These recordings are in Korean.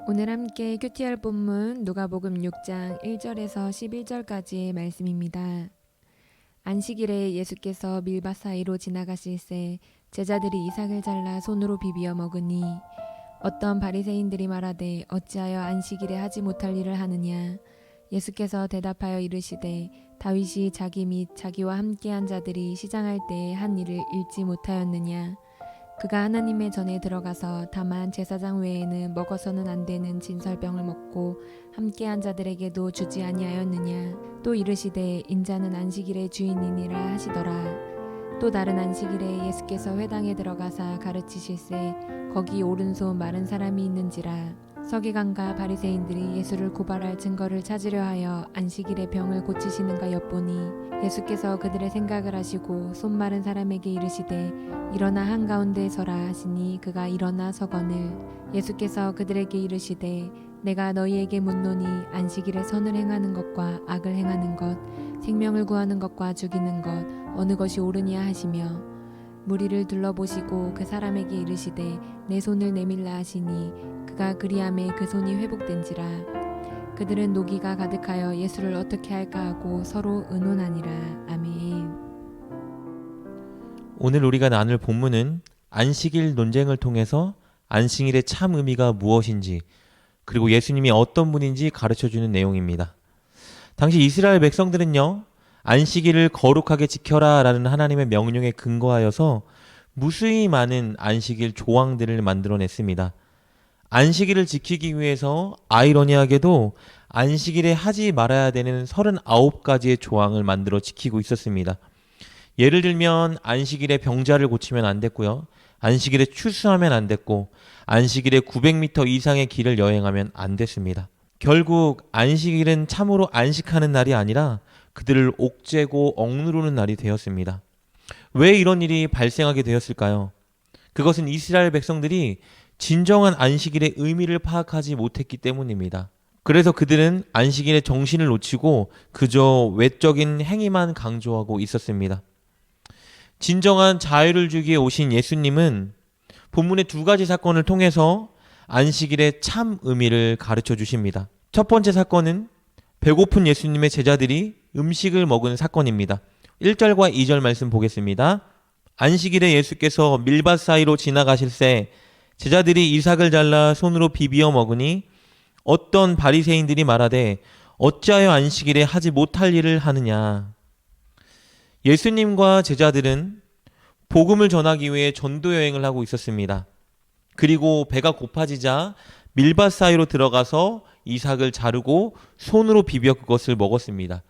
오늘 함께 큐티할 본문 누가복음 6장 1절에서 11절까지의 말씀입니다. 안식일에 예수께서 밀밭 사이로 지나가실새 제자들이 이삭을 잘라 손으로 비비어 먹으니 어떤 바리새인들이 말하되 어찌하여 안식일에 하지 못할 일을 하느냐. 예수께서 대답하여 이르시되 다윗이 자기 및 자기와 함께한 자들이 시장할 때에 한 일을 읽지 못하였느냐. 그가 하나님의 전에 들어가서 다만 제사장 외에는 먹어서는 안 되는 진설병을 먹고 함께한 자들에게도 주지 아니하였느냐. 또 이르시되 인자는 안식일의 주인이니라 하시더라. 또 다른 안식일에 예수께서 회당에 들어가사 가르치실새 거기 오른손 마른 사람이 있는지라. 서기관과 바리새인들이 예수를 고발할 증거를 찾으려 하여 안식일에 병을 고치시는가 엿보니 예수께서 그들의 생각을 아시고 손 마른 사람에게 이르시되 일어나 한가운데 서라 하시니 그가 일어나 서거늘. 예수께서 그들에게 이르시되 내가 너희에게 묻노니 안식일에 선을 행하는 것과 악을 행하는 것, 생명을 구하는 것과 죽이는 것 어느 것이 옳으냐 하시며 무리를 둘러보시고 그 사람에게 이르시되 내 손을 내밀라 하시니 그가 그리하매 그 손이 회복된지라. 그들은 노기가 가득하여 예수를 어떻게 할까 하고 서로 의논하니라. 아멘. 오늘 우리가 나눌 본문은 안식일 논쟁을 통해서 안식일의 참 의미가 무엇인지, 그리고 예수님이 어떤 분인지 가르쳐주는 내용입니다. 당시 이스라엘 백성들은요, 안식일을 거룩하게 지켜라 라는 하나님의 명령에 근거하여서 무수히 많은 안식일 조항들을 만들어냈습니다. 안식일을 지키기 위해서 아이러니하게도 안식일에 하지 말아야 되는 39가지의 조항을 만들어 지키고 있었습니다. 예를 들면 안식일에 병자를 고치면 안 됐고요. 안식일에 추수하면 안 됐고, 안식일에 900m 이상의 길을 여행하면 안 됐습니다. 결국 안식일은 참으로 안식하는 날이 아니라 그들을 옥죄고 억누르는 날이 되었습니다. 왜 이런 일이 발생하게 되었을까요? 그것은 이스라엘 백성들이 진정한 안식일의 의미를 파악하지 못했기 때문입니다. 그래서 그들은 안식일의 정신을 놓치고 그저 외적인 행위만 강조하고 있었습니다. 진정한 자유를 주기 위해 오신 예수님은 본문의 두 가지 사건을 통해서 안식일의 참 의미를 가르쳐 주십니다. 첫 번째 사건은 배고픈 예수님의 제자들이 음식을 먹은 사건입니다. 1절과 2절 말씀 보겠습니다. 안식일에 예수께서 밀밭 사이로 지나가실새 제자들이 이삭을 잘라 손으로 비비어 먹으니 어떤 바리새인들이 말하되 어찌하여 안식일에 하지 못할 일을 하느냐. 예수님과 제자들은 복음을 전하기 위해 전도 여행을 하고 있었습니다. 그리고 배가 고파지자 밀밭 사이로 들어가서 이삭을 자르고 손으로 비벼 그것을 먹었습니다.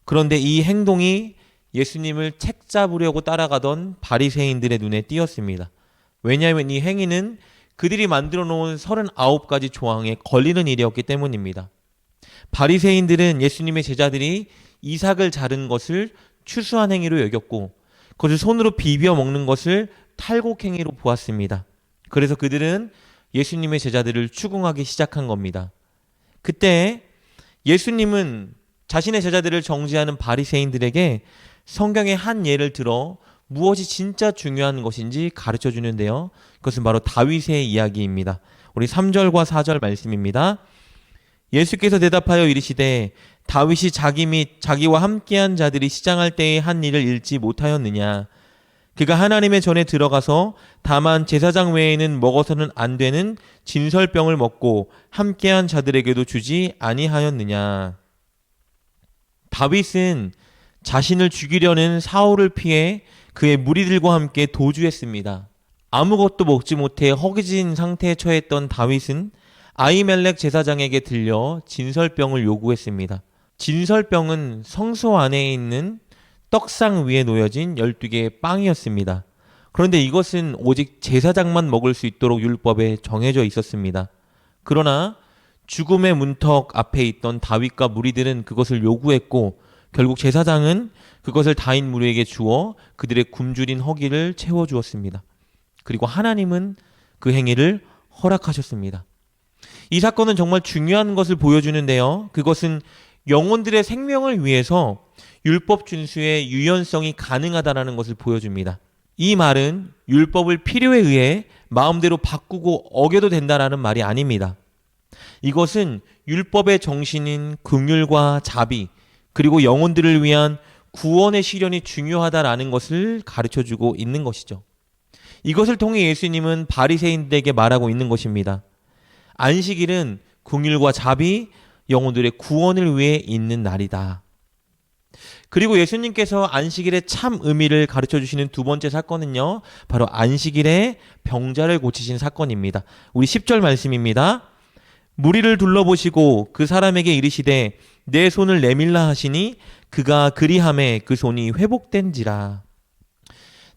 그런데 이 행동이 예수님을 책잡으려고 따라가던 바리새인들의 눈에 띄었습니다. 왜냐하면 이 행위는 그들이 만들어 놓은 39가지 조항에 걸리는 일이었기 때문입니다. 바리새인들은 예수님의 제자들이 이삭을 자른 것을 추수한 행위로 여겼고 그것을 손으로 비벼 먹는 것을 탈곡 행위로 보았습니다. 그래서 그들은 예수님의 제자들을 추궁하기 시작한 겁니다. 그때 예수님은 자신의 제자들을 정죄하는 바리새인들에게 성경의 한 예를 들어 무엇이 진짜 중요한 것인지 가르쳐 주는데요. 그것은 바로 다윗의 이야기입니다. 우리 3절과 4절 말씀입니다. 예수께서 대답하여 이르시되 다윗이 자기 및 자기와 함께한 자들이 시장할 때에 한 일을 읽지 못하였느냐. 그가 하나님의 전에 들어가서 다만 제사장 외에는 먹어서는 안 되는 진설병을 먹고 함께한 자들에게도 주지 아니하였느냐. 다윗은 자신을 죽이려는 사울을 피해 그의 무리들과 함께 도주했습니다. 아무것도 먹지 못해 허기진 상태에 처했던 다윗은 아히멜렉 제사장에게 들려 진설병을 요구했습니다. 진설병은 성소 안에 있는 떡상 위에 놓여진 12개의 빵이었습니다. 그런데 이것은 오직 제사장만 먹을 수 있도록 율법에 정해져 있었습니다. 그러나 죽음의 문턱 앞에 있던 다윗과 무리들은 그것을 요구했고 결국 제사장은 그것을 다인 무리에게 주어 그들의 굶주린 허기를 채워주었습니다. 그리고 하나님은 그 행위를 허락하셨습니다. 이 사건은 정말 중요한 것을 보여주는데요. 그것은 영혼들의 생명을 위해서 율법 준수의 유연성이 가능하다는 것을 보여줍니다. 이 말은 율법을 필요에 의해 마음대로 바꾸고 어겨도 된다는 말이 아닙니다. 이것은 율법의 정신인 긍휼과 자비, 그리고 영혼들을 위한 구원의 시련이 중요하다라는 것을 가르쳐주고 있는 것이죠. 이것을 통해 예수님은 바리새인들에게 말하고 있는 것입니다. 안식일은 긍휼과 자비, 영혼들의 구원을 위해 있는 날이다. 그리고 예수님께서 안식일의 참 의미를 가르쳐 주시는 두 번째 사건은요, 바로 안식일에 병자를 고치신 사건입니다. 우리 10절 말씀입니다. 무리를 둘러보시고 그 사람에게 이르시되 내 손을 내밀라 하시니 그가 그리하매 그 손이 회복된지라.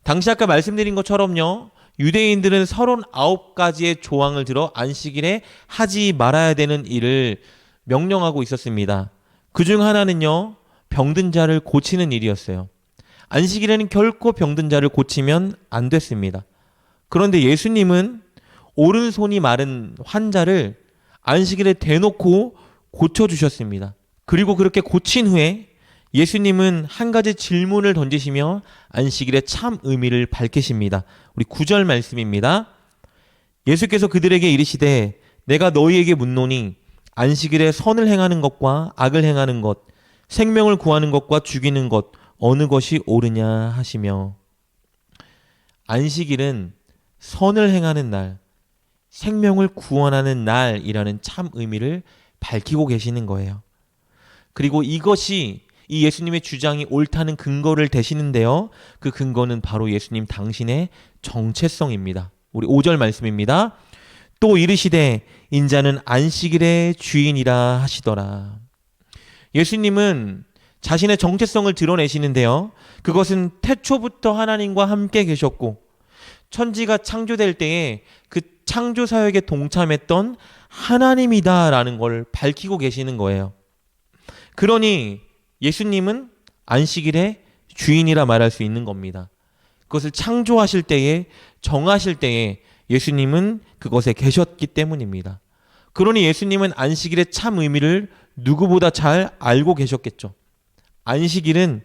당시 아까 말씀드린 것처럼요, 유대인들은 39가지의 조항을 들어 안식일에 하지 말아야 되는 일을 명령하고 있었습니다. 그중 하나는요, 병든 자를 고치는 일이었어요. 안식일에는 결코 병든 자를 고치면 안 됐습니다. 그런데 예수님은 오른손이 마른 환자를 안식일에 대놓고 고쳐주셨습니다. 그리고 그렇게 고친 후에 예수님은 한 가지 질문을 던지시며 안식일의 참 의미를 밝히십니다. 우리 9절 말씀입니다. 예수께서 그들에게 이르시되 내가 너희에게 묻노니 안식일에 선을 행하는 것과 악을 행하는 것, 생명을 구하는 것과 죽이는 것 어느 것이 옳으냐 하시며, 안식일은 선을 행하는 날, 생명을 구원하는 날이라는 참 의미를 밝히고 계시는 거예요. 그리고 이것이 이 예수님의 주장이 옳다는 근거를 대시는데요, 그 근거는 바로 예수님 당신의 정체성입니다. 우리 5절 말씀입니다. 또 이르시되 인자는 안식일의 주인이라 하시더라. 예수님은 자신의 정체성을 드러내시는데요, 그것은 태초부터 하나님과 함께 계셨고 천지가 창조될 때에 그 창조 사역에 동참했던 하나님이다라는 걸 밝히고 계시는 거예요. 그러니 예수님은 안식일의 주인이라 말할 수 있는 겁니다. 그것을 창조하실 때에, 정하실 때에 예수님은 그것에 계셨기 때문입니다. 그러니 예수님은 안식일의 참 의미를 누구보다 잘 알고 계셨겠죠. 안식일은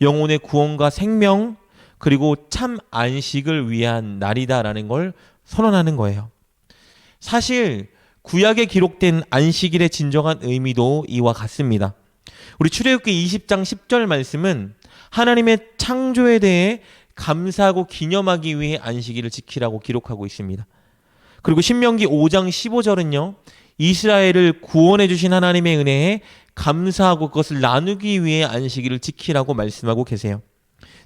영혼의 구원과 생명, 그리고 참 안식을 위한 날이다라는 걸 선언하는 거예요. 사실 구약에 기록된 안식일의 진정한 의미도 이와 같습니다. 우리 출애굽기 20장 10절 말씀은 하나님의 창조에 대해 감사하고 기념하기 위해 안식일을 지키라고 기록하고 있습니다. 그리고 신명기 5장 15절은요, 이스라엘을 구원해 주신 하나님의 은혜에 감사하고 그것을 나누기 위해 안식일을 지키라고 말씀하고 계세요.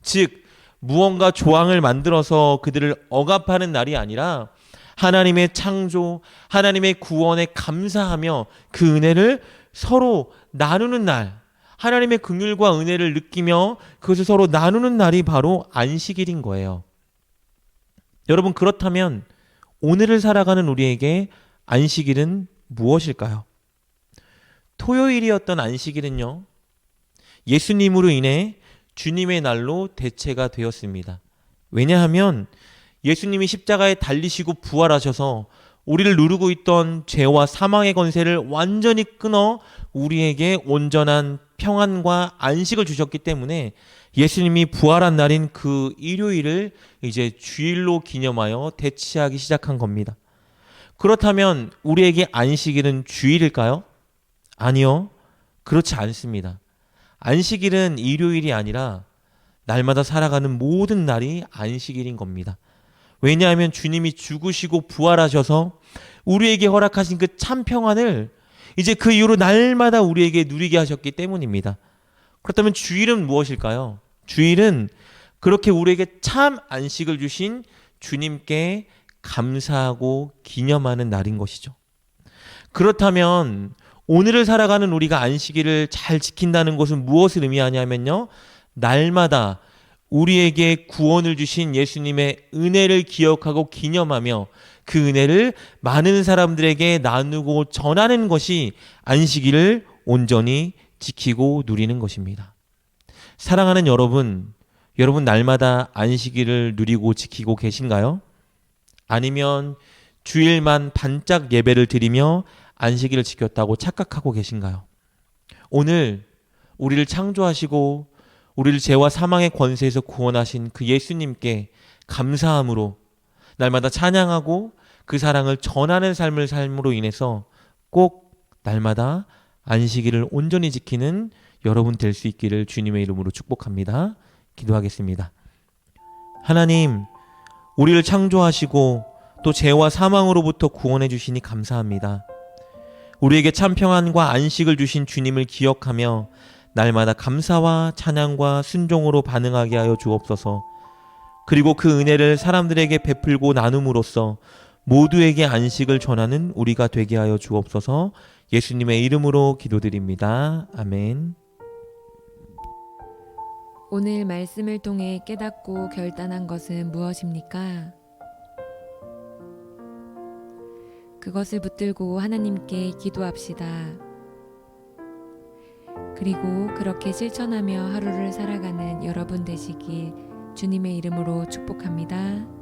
즉 무언가 조항을 만들어서 그들을 억압하는 날이 아니라 하나님의 창조, 하나님의 구원에 감사하며 그 은혜를 서로 나누는 날, 하나님의 긍휼과 은혜를 느끼며 그것을 서로 나누는 날이 바로 안식일인 거예요. 여러분, 그렇다면 오늘을 살아가는 우리에게 안식일은 무엇일까요? 토요일이었던 안식일은요, 예수님으로 인해 주님의 날로 대체가 되었습니다. 왜냐하면 예수님이 십자가에 달리시고 부활하셔서 우리를 누르고 있던 죄와 사망의 권세를 완전히 끊어 우리에게 온전한 평안과 안식을 주셨기 때문에 예수님이 부활한 날인 그 일요일을 이제 주일로 기념하여 대체하기 시작한 겁니다. 그렇다면 우리에게 안식일은 주일일까요? 아니요, 그렇지 않습니다. 안식일은 일요일이 아니라 날마다 살아가는 모든 날이 안식일인 겁니다. 왜냐하면 주님이 죽으시고 부활하셔서 우리에게 허락하신 그 참 평안을 이제 그 이후로 날마다 우리에게 누리게 하셨기 때문입니다. 그렇다면 주일은 무엇일까요? 주일은 그렇게 우리에게 참 안식을 주신 주님께 감사하고 기념하는 날인 것이죠. 그렇다면 오늘을 살아가는 우리가 안식일을 잘 지킨다는 것은 무엇을 의미하냐면요, 날마다 우리에게 구원을 주신 예수님의 은혜를 기억하고 기념하며 그 은혜를 많은 사람들에게 나누고 전하는 것이 안식일을 온전히 지키고 누리는 것입니다. 사랑하는 여러분, 여러분 날마다 안식일을 누리고 지키고 계신가요? 아니면 주일만 반짝 예배를 드리며 안식일을 지켰다고 착각하고 계신가요? 오늘 우리를 창조하시고 우리를 죄와 사망의 권세에서 구원하신 그 예수님께 감사함으로 날마다 찬양하고 그 사랑을 전하는 삶을 삶으로 인해서 꼭 날마다 안식일을 온전히 지키는 여러분 될 수 있기를 주님의 이름으로 축복합니다. 기도하겠습니다. 하나님, 우리를 창조하시고 또 죄와 사망으로부터 구원해 주시니 감사합니다. 우리에게 참 평안과 안식을 주신 주님을 기억하며 날마다 감사와 찬양과 순종으로 반응하게 하여 주옵소서. 그리고 그 은혜를 사람들에게 베풀고 나눔으로써 모두에게 안식을 전하는 우리가 되게 하여 주옵소서. 예수님의 이름으로 기도드립니다. 아멘. 오늘 말씀을 통해 깨닫고 결단한 것은 무엇입니까? 그것을 붙들고 하나님께 기도합시다. 그리고 그렇게 실천하며 하루를 살아가는 여러분 되시길 주님의 이름으로 축복합니다.